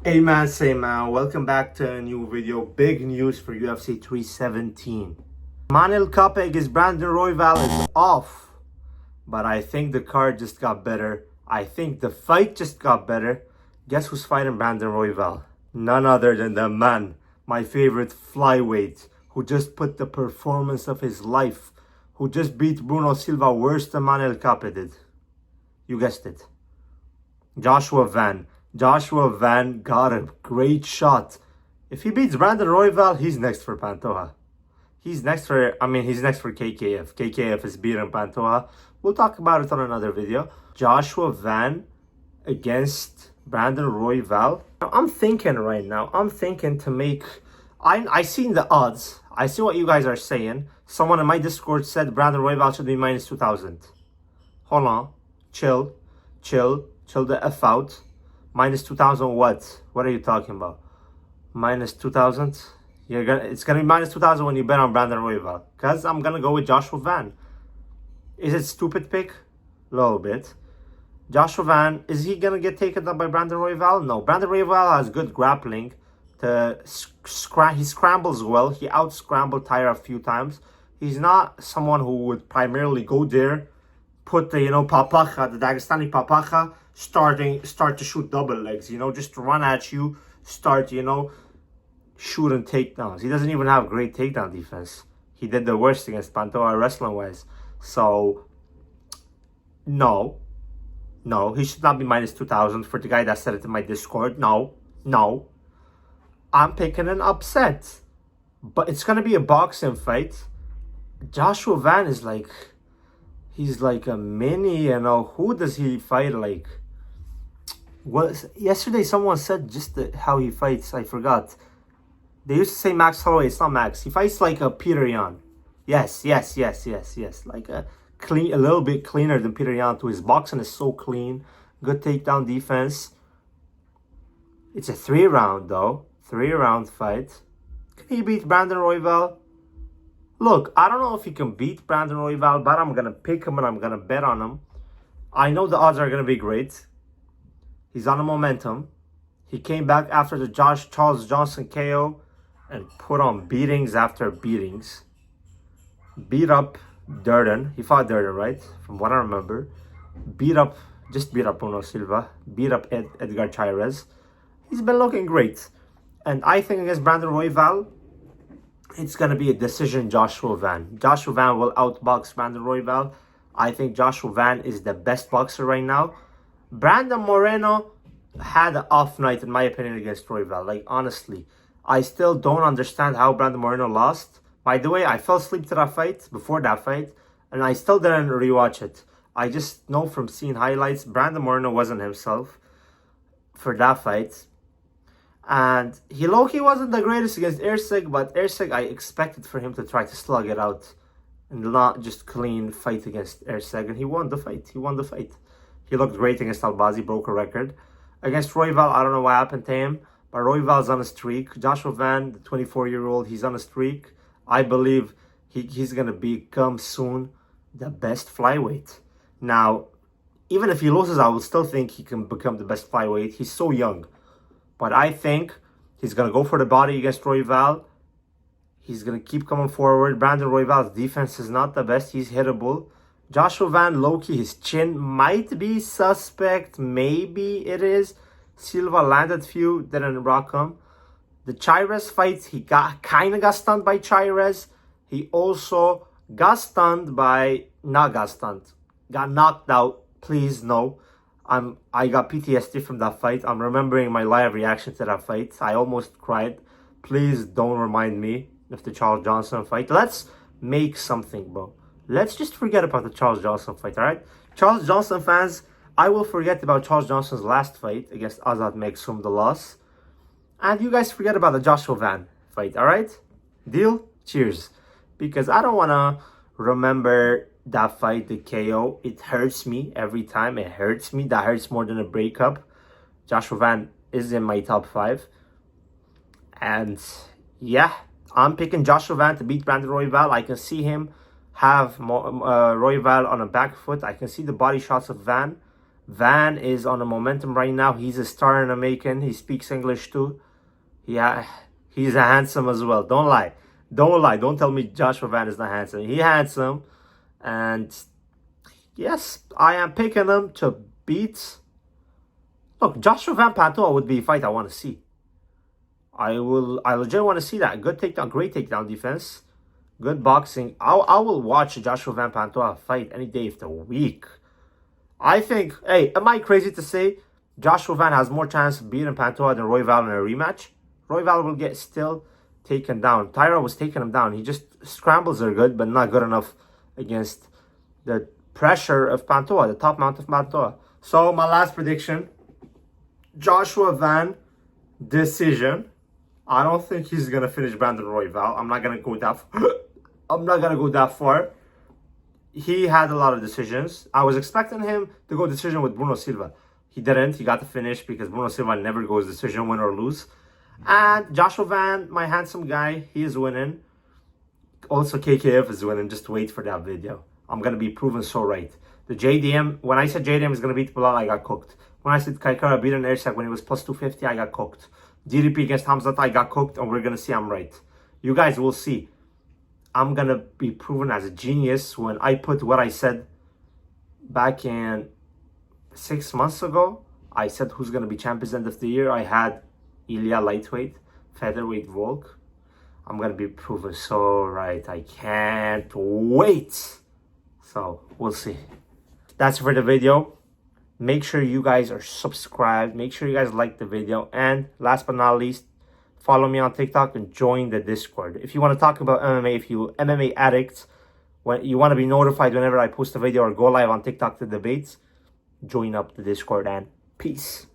Hey man, say man, welcome back to a new video. Big news for UFC 317. Manel Kape against Brandon Royval is off, but I think the card just got better. I think the fight just got better. Guess who's fighting Brandon Royval? None other than the man, my favorite flyweight, who just put the performance of his life, who just beat Bruno Silva worse than Manel Kape did. You guessed it. Joshua Van got a great shot. If he beats Brandon Royval, he's next for Pantoja. He's next for KKF. KKF is beating Pantoja. We'll talk about it on another video. Joshua Van against Brandon Royval. I'm thinking right now, to make... I seen the odds. I see what you guys are saying. Someone in my Discord said Brandon Royval should be minus 2,000. Hold on. Chill the F out. Minus 2,000 what? What are you talking about? Minus 2,000? It's gonna be minus 2,000 when you bet on Brandon Royval. Cause I'm gonna go with Joshua Van. Is it stupid pick? A little bit. Joshua Van, is he gonna get taken up by Brandon Royval? No. Brandon Royval has good grappling. He scrambles well. He out-scrambled Tyra a few times. He's not someone who would primarily go there, put the, papacha, the Dagestani papacha, start to shoot double legs, just run at you, start, shooting takedowns. He doesn't even have great takedown defense. He did the worst against Pantoja wrestling-wise. So, no, he should not be minus 2,000 for the guy that said it in my Discord. No. I'm picking an upset. But it's going to be a boxing fight. Joshua Van is like... He's like a mini, who does he fight like? Yesterday someone said just how he fights, I forgot. They used to say Max Holloway, it's not Max. He fights like a Peter Yan. Yes. Like a little bit cleaner than Peter Yan too. His boxing is so clean. Good takedown defense. It's a 3-round though. 3-round fight. Can he beat Brandon Royval? Look, I don't know if he can beat Brandon Royval, but I'm going to pick him and I'm going to bet on him. I know the odds are going to be great. He's on a momentum. He came back after the Charles Johnson KO and put on beatings after beatings. Beat up Durden. He fought Durden, right? From what I remember. Beat up Bruno Silva. Beat up Edgar Chairez. He's been looking great. And I think against Brandon Royval, it's going to be a decision Joshua Van. Joshua Van will outbox Brandon Royval. I think Joshua Van is the best boxer right now. Brandon Moreno had an off night, in my opinion, against Royval. Like, honestly, I still don't understand how Brandon Moreno lost. By the way, I fell asleep to that fight, before that fight, and I still didn't rewatch it. I just know from seeing highlights, Brandon Moreno wasn't himself for that fight. And he low-key wasn't the greatest against Erceg, but Erceg, I expected for him to try to slug it out and not just clean fight against Erceg. And he won the fight. He looked great against Albazi, broke a record. Against Royval, I don't know what happened to him, but Royval's on a streak. Joshua Van, the 24-year-old, he's on a streak. I believe he's going to become soon the best flyweight. Now, even if he loses, I will still think he can become the best flyweight. He's so young. But I think he's going to go for the body against Royval. He's going to keep coming forward. Brandon Royval's defense is not the best. He's hittable. Joshua Van, low-key, his chin might be suspect. Maybe it is. Silva landed few, didn't rock him. The Chairez fight, he kind of got stunned by Chairez. He also got stunned by... Got knocked out. Please, no. I got PTSD from that fight. I'm remembering my live reaction to that fight. I almost cried. Please don't remind me of the Charles Johnson fight. Let's make something, bro. Let's just forget about the Charles Johnson fight, alright? Charles Johnson fans, I will forget about Charles Johnson's last fight against Azat Meksum, the loss. And you guys forget about the Joshua Van fight, alright? Deal? Cheers. Because I don't want to remember that fight, the KO. It hurts me every time. It hurts me. That hurts more than a breakup. Joshua Van is in my top 5. And yeah, I'm picking Joshua Van to beat Brandon Royval. I can see him have Royval on a back foot. I can see the body shots of Van. Van is on a momentum right now. He's a star in the making. He speaks English too. Yeah, he's handsome as well. Don't lie. Don't lie. Don't tell me Joshua Van is not handsome. He's handsome. And yes, I am picking him to beat. Look, Joshua Van Pantoja would be a fight I want to see. I legit want to see that. Good takedown, great takedown defense. Good boxing. I will watch Joshua Van Pantoja fight any day of the week. I think, hey, am I crazy to say Joshua Van has more chance of beating Pantoja than Royval in a rematch? Royval will get still taken down. Tyra was taking him down. He just, scrambles are good, but not good enough against the pressure of Pantoja, the top mount of Pantoja. So my last prediction, Joshua Van decision. I don't think he's gonna finish Brandon Royval. I'm not gonna go that I'm not gonna go that far. He had a lot of decisions. I was expecting him to go decision with Bruno Silva. He didn't. He got the finish because Bruno Silva never goes decision, win or lose. And Joshua Van, my handsome guy, he is winning. Also, KKF is winning. Just wait for that video. I'm going to be proven so right. The JDM, when I said JDM is going to beat Bilal, I got cooked. When I said Kaikara beat an Airsack when it was plus 250, I got cooked. DDP against Hamzat, I got cooked, and we're going to see I'm right. You guys will see. I'm going to be proven as a genius when I put what I said back in 6 months ago. I said who's going to be champions end of the year. I had Ilya lightweight, featherweight Volk. I'm going to be proven so right. I can't wait. So we'll see. That's for the video. Make sure you guys are subscribed. Make sure you guys like the video. And last but not least, follow me on TikTok and join the Discord. If you want to talk about MMA, if you MMA addicts, when you want to be notified whenever I post a video or go live on TikTok to debates, join up the Discord and peace.